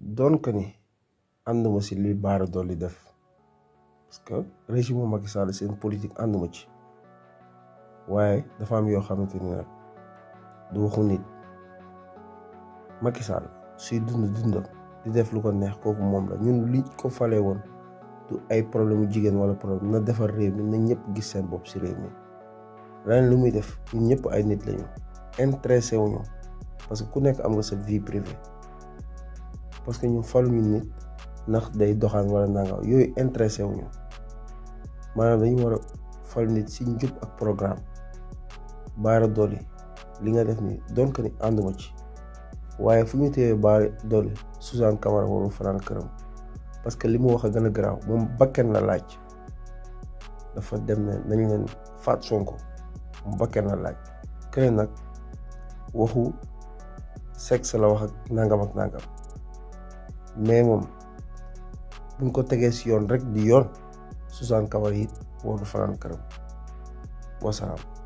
doon que ni ànduma si li Bara Dolly def parce que régime Macky Sall seen politique ànduma ci waaye dafa am yoo xamante ni nag du waxu nit. Macky Sall suy dundam di def lu ko neex kooku moom la ñun li ko falee woon du ay problème mu jigéen wala problème na defar réew mi na ñëpp gis seen bopp si réew mi leneen lu muy def ñun ñëpp ay nit lañu intéressé wuñu parce que ku nekk am nga sa vie privée parce que ñu faluñu nit ndax day doxaan wala nanga yooyu intéressé wuñu maanaam dañu war a fal nit si njub ak programme. Bara Dolly li nga def ni doon ko ni ànduma ci waaye fu ñu téye Bara Dolly Suzanne Camara warul fanaan këram parce que li mu wax a gën a garaaw moom bakken la laaj dafa dem ne nañ leen faat Sonko moom bakken la laaj keneen nag waxu sexe la wax ak nangam mais moom buñ ko tegee si yoon rek di yoon Suzanne Camara it warul fanaan këram wasalaam.